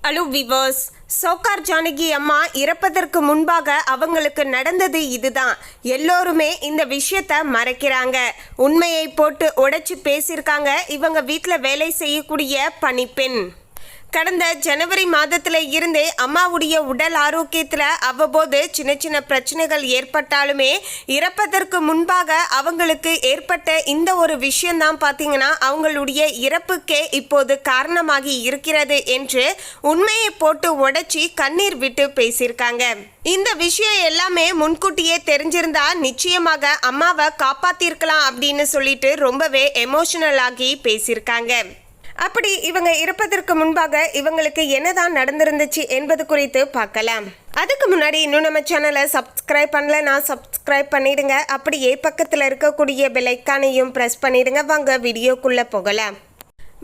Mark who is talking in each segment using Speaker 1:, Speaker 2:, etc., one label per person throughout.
Speaker 1: Hello viewers, Sowcar Janaki அம்மா இறப்பதற்கு முன்பாக அவங்களுக்கு நடந்தது இதுதான். எல்லோருமே இந்த விஷயத்த மறைக்கிறாங்க. உண்மையை போட்டு உடைச்சு பேசியிருக்காங்க இவங்க வீட்டில் வேலை செய்யக்கூடிய பணிப்பெண். கடந்த ஜனவரி மாதத்தில் இருந்தே அம்மாவுடைய உடல் ஆரோக்கியத்தில் அவ்வப்போது சின்ன சின்ன பிரச்சனைகள் ஏற்பட்டாலுமே இறப்பதற்கு முன்பாக அவங்களுக்கு ஏற்பட்ட இந்த ஒரு விஷயம்தான் பார்த்தீங்கன்னா அவங்களுடைய இறப்புக்கே இப்போது காரணமாகி இருக்கிறது என்று உண்மையை போட்டு உடைச்சி கண்ணீர் விட்டு பேசியிருக்காங்க. இந்த விஷயம் எல்லாமே முன்கூட்டியே தெரிஞ்சிருந்தா நிச்சயமாக அம்மாவை காப்பாத்திருக்கலாம் அப்படின்னு சொல்லிட்டு ரொம்பவே எமோஷனல் ஆகி பேசியிருக்காங்க. அப்படி இவங்க இறப்பதற்கு முன்பாக இவங்களுக்கு என்னதான் நடந்திருந்துச்சு என்பது குறித்து பார்க்கலாம். அதுக்கு முன்னாடி இன்னும் நம்ம சேனலை சப்ஸ்கிரைப் பண்ணலன்னா சப்ஸ்கிரைப் பண்ணிடுங்க. அப்படியே பக்கத்தில் இருக்கக்கூடிய பெல் ஐக்கானையும் ப்ரெஸ் பண்ணிடுங்க. வாங்க வீடியோக்குள்ளே போகலாம்.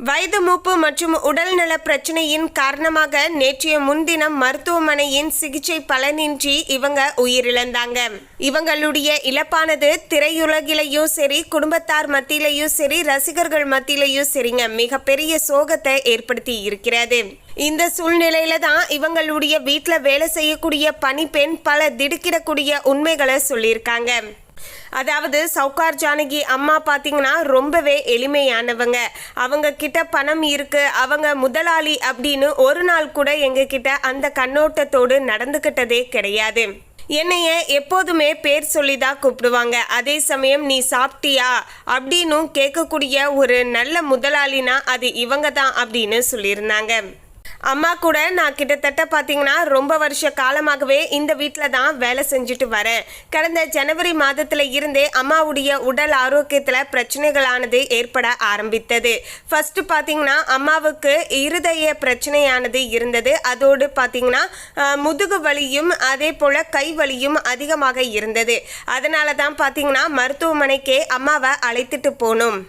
Speaker 1: வயது மூப்பு மற்றும் உடல்நல பிரச்சனையின் காரணமாக நேற்றைய முன்தினம் மருத்துவமனையின் சிகிச்சை பலனின்றி இவங்க உயிரிழந்தாங்க. இவங்களுடைய இழப்பானது திரையுலகிலையும் சரி, குடும்பத்தார் மத்தியிலையும் சரி, ரசிகர்கள் மத்தியிலையும் சரிங்க மிகப்பெரிய சோகத்தை ஏற்படுத்தி இருக்கிறது. இந்த சூழ்நிலையில தான் இவங்களுடைய வீட்டில் வேலை செய்யக்கூடிய பணிப்பெண் பல திடுக்கிடக்கூடிய உண்மைகளை சொல்லியிருக்காங்க. அதாவது சௌகார் ஜானகி அம்மா பார்த்தீங்கன்னா ரொம்பவே எளிமையானவங்க. அவங்க கிட்ட பணம் இருக்கு, அவங்க முதலாளி அப்படின்னு ஒரு நாள் கூட எங்க கிட்ட அந்த கண்ணோட்டத்தோடு நடந்துக்கிட்டதே கிடையாது. என்னைய எப்போதுமே பேர் சொல்லி தான் கூப்பிடுவாங்க. அதே சமயம் நீ சாப்பிட்டியா அப்படின்னும் கேட்கக்கூடிய ஒரு நல்ல முதலாளினா அது இவங்க தான் அப்படின்னு சொல்லியிருந்தாங்க. அம்மா கூட நான் கிட்டத்தட்ட பார்த்தீங்கன்னா ரொம்ப வருஷ காலமாகவே இந்த வீட்டில் தான் வேலை செஞ்சுட்டு வரேன். கடந்த ஜனவரி மாதத்தில் இருந்தே அம்மாவுடைய உடல் ஆரோக்கியத்தில் பிரச்சனைகளானது ஏற்பட ஆரம்பித்தது. ஃபர்ஸ்ட் பார்த்தீங்கன்னா அம்மாவுக்கு இருதய பிரச்சனையானது இருந்தது. அதோடு பார்த்தீங்கன்னா முதுகு வலியும் அதே போல் கை வலியும் அதிகமாக இருந்தது. அதனால தான் பார்த்தீங்கன்னா மருத்துவமனைக்கே அம்மாவை அழைத்துட்டு போனோம்.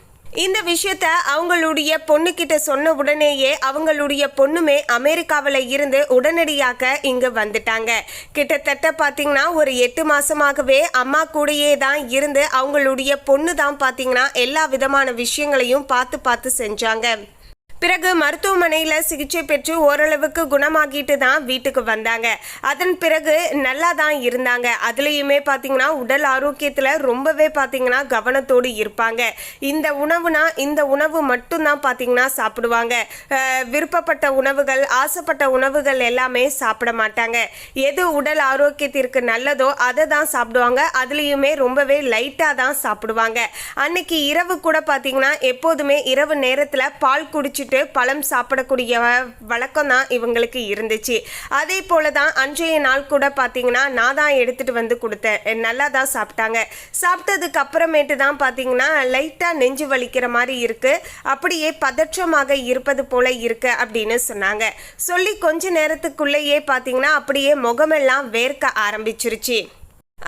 Speaker 1: இந்த விஷயத்த அவங்களுடைய பொண்ணுக்கிட்ட சொன்ன உடனேயே அவங்களுடைய பொண்ணுமே அமெரிக்காவில் இருந்து உடனடியாக இங்கே வந்துட்டாங்க. கிட்டத்தட்ட பார்த்தீங்கன்னா ஒரு 8 மாதமாகவே அம்மா கூடயே தான் இருந்து அவங்களுடைய பொண்ணு தான் பார்த்தீங்கன்னா எல்லா விதமான விஷயங்களையும் பார்த்து செஞ்சாங்க. பிறகு மருத்துவமனையில் சிகிச்சை பெற்று ஓரளவுக்கு குணமாகிட்டு தான் வீட்டுக்கு வந்தாங்க. அதன் பிறகு நல்லா தான் இருந்தாங்க. அதுலேயுமே பார்த்தீங்கன்னா உடல் ஆரோக்கியத்தில் ரொம்பவே பார்த்தீங்கன்னா கவனத்தோடு இருப்பாங்க. இந்த உணவு மட்டும்தான் பார்த்தீங்கன்னா சாப்பிடுவாங்க. விருப்பப்பட்ட உணவுகள், ஆசைப்பட்ட உணவுகள் எல்லாமே சாப்பிட மாட்டாங்க. எது உடல் ஆரோக்கியத்திற்கு நல்லதோ அதை தான் சாப்பிடுவாங்க. அதுலேயுமே ரொம்பவே லைட்டாக தான் சாப்பிடுவாங்க. அன்னைக்கு இரவு கூட பார்த்தீங்கன்னா எப்போதுமே இரவு நேரத்தில் பால் குடிச்சிட்டு பழம் சாப்பிடக்கூடிய வழக்கம் தான் இவங்களுக்கு இருந்துச்சு. அதே போல தான் அன்றைய நாள் கூட பார்த்தீங்கன்னா நான் தான் எடுத்துட்டு வந்து கொடுத்தேன். நல்லா தான் சாப்பிட்டாங்க. சாப்பிட்டதுக்கு அப்புறமேட்டு தான் பார்த்தீங்கன்னா லைட்டாக நெஞ்சு வலிக்கிற மாதிரி இருக்கு, அப்படியே பதற்றமாக இருப்பது போல இருக்கு அப்படின்னு சொன்னாங்க. சொல்லி கொஞ்ச நேரத்துக்குள்ளேயே பார்த்தீங்கன்னா அப்படியே முகமெல்லாம் வேர்க்க ஆரம்பிச்சிருச்சு.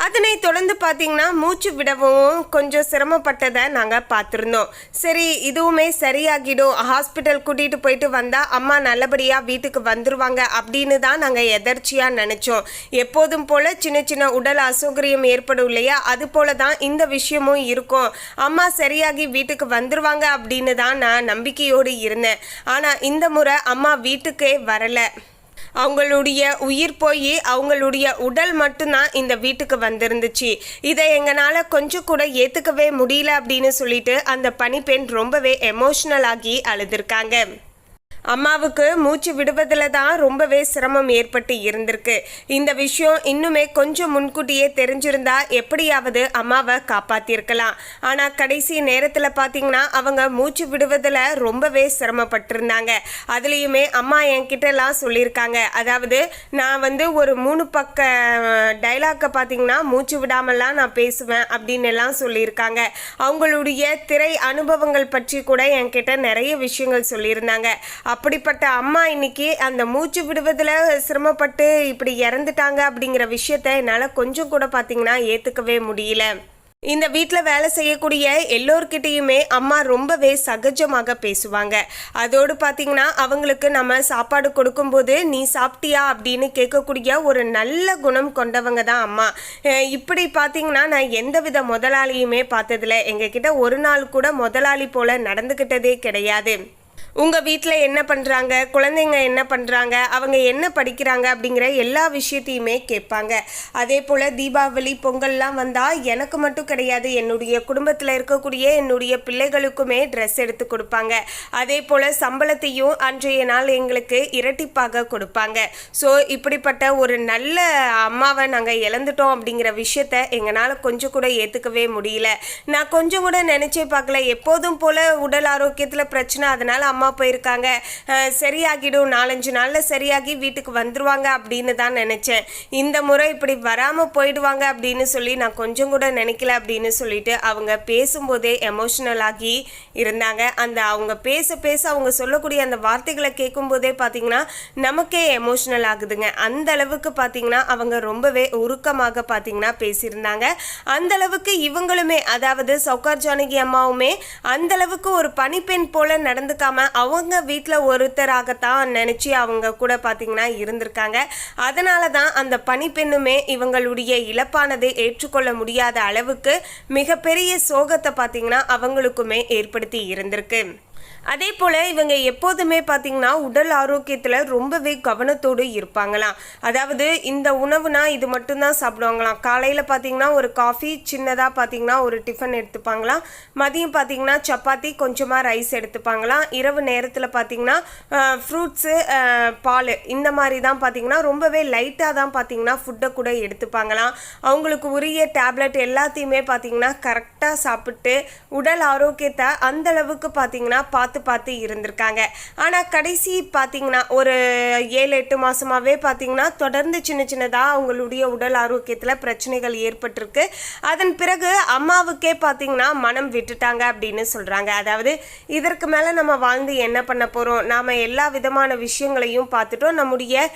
Speaker 1: அதனை தொடர்ந்து பார்த்தீங்கன்னா மூச்சு விடவும் கொஞ்சம் சிரமப்பட்டதை நாங்கள் பார்த்துருந்தோம். சரி இதுவுமே சரியாகிடும், ஹாஸ்பிட்டல் கூட்டிகிட்டு போயிட்டு வந்தால் அம்மா நல்லபடியாக வீட்டுக்கு வந்துடுவாங்க அப்படின்னு தான் நாங்கள் எதர்ச்சியாக நினச்சோம். எப்போதும் போல் சின்ன சின்ன உடல் அசௌகரியம் ஏற்படும் இல்லையா, அது போல தான் இந்த விஷயமும் இருக்கும். அம்மா சரியாகி வீட்டுக்கு வந்துடுவாங்க அப்படின்னு தான் நான் நம்பிக்கையோடு இருந்தேன். ஆனால் இந்த முறை அம்மா வீட்டுக்கே வரலை. அவங்களுடைய உயிர் போய் அவங்களுடைய உடல் மட்டும்தான் இந்த வீட்டுக்கு வந்திருந்துச்சு. இதை எங்களால் கொஞ்சம் கூட ஏற்றுக்கவே முடியல அப்படின்னு சொல்லிட்டு அந்த பணிப்பெண் ரொம்பவே எமோஷ்னல் ஆகி அழுதுருக்காங்க. அம்மாவுக்கு மூச்சு விடுவதில் தான் ரொம்பவே சிரமம் ஏற்பட்டு இருந்திருக்கு. இந்த விஷயம் இன்னுமே கொஞ்சம் முன்கூட்டியே தெரிஞ்சிருந்தா எப்படியாவது அம்மாவை காப்பாற்றிருக்கலாம். ஆனால் கடைசி நேரத்தில் பார்த்தீங்கன்னா அவங்க மூச்சு விடுவதில் ரொம்பவே சிரமப்பட்டிருந்தாங்க. அதுலேயுமே அம்மா என்கிட்டலாம் சொல்லியிருக்காங்க. அதாவது நான் ஒரு 3 பக்க டைலாக்கை பார்த்தீங்கன்னா மூச்சு விடாமலாம் நான் பேசுவேன் அப்படின்னு எல்லாம் சொல்லியிருக்காங்க. அவங்களுடைய திரை அனுபவங்கள் பற்றி கூட என்கிட்ட நிறைய விஷயங்கள் சொல்லியிருந்தாங்க. அப்படிப்பட்ட அம்மா இன்னைக்கு அந்த மூச்சு விடுவதில் சிரமப்பட்டு இப்படி இறந்துட்டாங்க அப்படிங்கிற விஷயத்த என்னால் கொஞ்சம் கூட பார்த்தீங்கன்னா ஏற்றுக்கவே முடியல. இந்த வீட்டில் வேலை செய்யக்கூடிய எல்லோர்கிட்டையுமே அம்மா ரொம்பவே சகஜமாக பேசுவாங்க. அதோடு பார்த்தீங்கன்னா அவங்களுக்கு நம்ம சாப்பாடு கொடுக்கும்போது நீ சாப்பிட்டியா அப்படின்னு கேட்கக்கூடிய ஒரு நல்ல குணம் கொண்டவங்க தான் அம்மா. இப்படி பார்த்தீங்கன்னா நான் எந்தவித முதலாளியுமே பார்த்ததில்ல. எங்ககிட்ட ஒரு நாள் கூட முதலாளி போல நடந்துக்கிட்டதே கிடையாது. உங்கள் வீட்டில் என்ன பண்ணுறாங்க, குழந்தைங்க என்ன பண்ணுறாங்க, அவங்க என்ன படிக்கிறாங்க அப்படிங்கிற எல்லா விஷயத்தையுமே கேட்பாங்க. அதே போல் தீபாவளி பொங்கல்லாம் வந்தால் எனக்கு மட்டும் கிடையாது, என்னுடைய குடும்பத்தில் இருக்கக்கூடிய என்னுடைய பிள்ளைகளுக்குமே ட்ரெஸ் எடுத்து கொடுப்பாங்க. அதே போல் சம்பளத்தையும் அன்றைய நாள் எங்களுக்கு இரட்டிப்பாக கொடுப்பாங்க. ஸோ இப்படிப்பட்ட ஒரு நல்ல அம்மாவை நாங்கள் இழந்துட்டோம் அப்படிங்கிற விஷயத்த எங்களால் கொஞ்சம் கூட ஏற்றுக்கவே முடியல. நான் கொஞ்சம் கூட நினச்சே பார்க்கல. எப்போதும் போல் உடல் ஆரோக்கியத்தில் பிரச்சனை, அதனால் அம்மா போயிருக்காங்க, சரியாகிடும், 4-5 நாளில் சரியாகி வீட்டுக்கு வந்துடுவாங்க அப்படின்னு தான் நினச்சேன். இந்த முறை இப்படி வராமல் போயிடுவாங்க அப்படின்னு சொல்லி நான் கொஞ்சம் கூட நினைக்கல அப்படின்னு சொல்லிட்டு அவங்க பேசும்போதே எமோஷ்னல் ஆகி இருந்தாங்க. அந்த அவங்க பேச பேச அவங்க சொல்லக்கூடிய அந்த வார்த்தைகளை கேட்கும்போதே பார்த்தீங்கன்னா நமக்கே எமோஷ்னல் ஆகுதுங்க. அந்த அளவுக்கு பார்த்தீங்கன்னா அவங்க ரொம்பவே உருக்கமாக பார்த்தீங்கன்னா பேசியிருந்தாங்க. அந்த அளவுக்கு இவங்களுமே, அதாவது சௌகார் ஜானகி அம்மாவுமே அந்த அளவுக்கு ஒரு பணிப்பெண் போல நடந்துக்காம அவங்க வீட்டில் ஒருத்தராகத்தான் நினச்சி அவங்க கூட பார்த்தீங்கன்னா இருந்திருக்காங்க. அதனால தான் அந்த பணிப்பெண்ணுமே இவங்களுடைய இழப்பானதை ஏற்றுக்கொள்ள முடியாத அளவுக்கு மிகப்பெரிய சோகத்தை பார்த்தீங்கன்னா அவங்களுக்குமே ஏற்படுத்தி இருந்திருக்கு. அதே போல் இவங்க எப்போதுமே பார்த்திங்கன்னா உடல் ஆரோக்கியத்தில் ரொம்பவே கவனத்தோடு இருப்பாங்களாம். அதாவது இந்த உணவுனா இது மட்டும்தான் சாப்பிடுவாங்களாம். காலையில் பார்த்திங்கன்னா ஒரு காஃபி, சின்னதாக பார்த்திங்கன்னா ஒரு டிஃபன் எடுத்துப்பாங்களாம். மதியம் பார்த்திங்கன்னா சப்பாத்தி, கொஞ்சமாக ரைஸ் எடுத்துப்பாங்களாம். இரவு நேரத்தில் பார்த்திங்கன்னா ஃப்ரூட்ஸு, பால், இந்த மாதிரி தான் பார்த்திங்கன்னா ரொம்பவே லைட்டாக தான் பார்த்திங்கன்னா ஃபுட்டை கூட எடுத்துப்பாங்களாம். அவங்களுக்கு உரிய டேப்லெட் எல்லாத்தையுமே பார்த்திங்கன்னா கரெக்டாக சாப்பிட்டு உடல் ஆரோக்கியத்தை அந்தளவுக்கு பார்த்திங்கன்னா பார்த்து இருந்திருக்காங்க. ஆனால் கடைசி பார்த்தீங்கன்னா ஒரு 7-8 மாதமாகவே பார்த்தீங்கன்னா தொடர்ந்து சின்னதாக அவங்களுடைய உடல் ஆரோக்கியத்தில் பிரச்சனைகள் ஏற்பட்டிருக்கு. அதன் பிறகு அம்மாவுக்கே பார்த்தீங்கன்னா மனம் விட்டுட்டாங்க அப்படின்னு சொல்கிறாங்க. அதாவது இதற்கு மேலே நம்ம வாழ்ந்து என்ன பண்ண போகிறோம், நாம் எல்லா விதமான விஷயங்களையும் பார்த்துட்டோம், நம்முடைய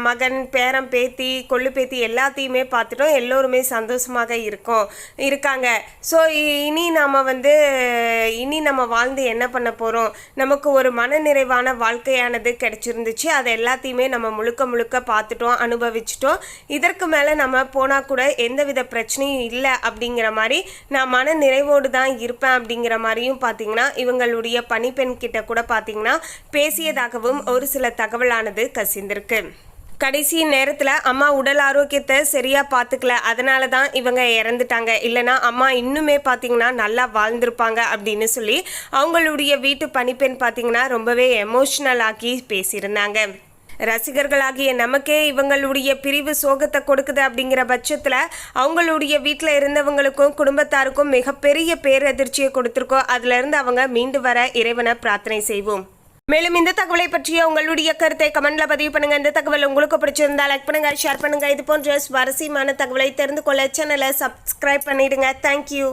Speaker 1: மகன், பேரன், பேத்தி, கொள்ளு பேத்தி எல்லாத்தையுமே பார்த்துட்டோம், எல்லோருமே சந்தோஷமாக இருக்காங்க. ஸோ இனி நம்ம வாழ்ந்து என்ன பண்ண போகிறோம், நமக்கு ஒரு மனநிறைவான வாழ்க்கையானது கிடைச்சிருந்துச்சு, அதை எல்லாத்தையுமே நம்ம முழுக்க பார்த்துட்டோம், அனுபவிச்சிட்டோம். இதற்கு மேலே நம்ம போனால் கூட எந்தவித பிரச்சனையும் இல்லை அப்படிங்கிற மாதிரி நான் மன நிறைவோடு தான் இருப்பேன் அப்படிங்கிற மாதிரியும் பார்த்தீங்கன்னா இவங்களுடைய பணிப்பெண் கிட்ட கூட பார்த்தீங்கன்னா பேசியதாகவும் ஒரு சில தகவலானது கசிந்திருக்கு. கடைசி நேரத்தில் அம்மா உடல் ஆரோக்கியத்தை சரியாக பார்த்துக்கல, அதனால தான் இவங்க இறந்துட்டாங்க, இல்லைனா அம்மா இன்னுமே பார்த்திங்கன்னா நல்லா வாழ்ந்திருப்பாங்க அப்படின்னு சொல்லி அவங்களுடைய வீட்டு பணிப்பெண் பார்த்திங்கன்னா ரொம்பவே எமோஷ்னல் ஆக்கி பேசியிருந்தாங்க. ரசிகர்களாகிய நமக்கே இவங்களுடைய பிரிவு சோகத்தை கொடுக்குது அப்படிங்கிற பட்சத்தில் அவங்களுடைய வீட்டில் இருந்தவங்களுக்கும் குடும்பத்தாருக்கும் மிகப்பெரிய பேரதிர்ச்சியை கொடுத்துருக்கோம். அதிலிருந்து அவங்க மீண்டு வர இறைவனை பிரார்த்தனை செய்வோம். மேலும் இந்த தகவலை பற்றிய உங்களுடைய கருத்தை கமெண்ட்ல பதிவு பண்ணுங்க. இந்த தகவல் உங்களுக்கு பிடிச்சிருந்தா லைக் பண்ணுங்க, ஷேர் பண்ணுங்க. இது போன்ற சுவாரஸ்யமான தகவலை தெரிந்து கொள்ள சேனலை சப்ஸ்கிரைப் பண்ணிடுங்க. தேங்க்யூ.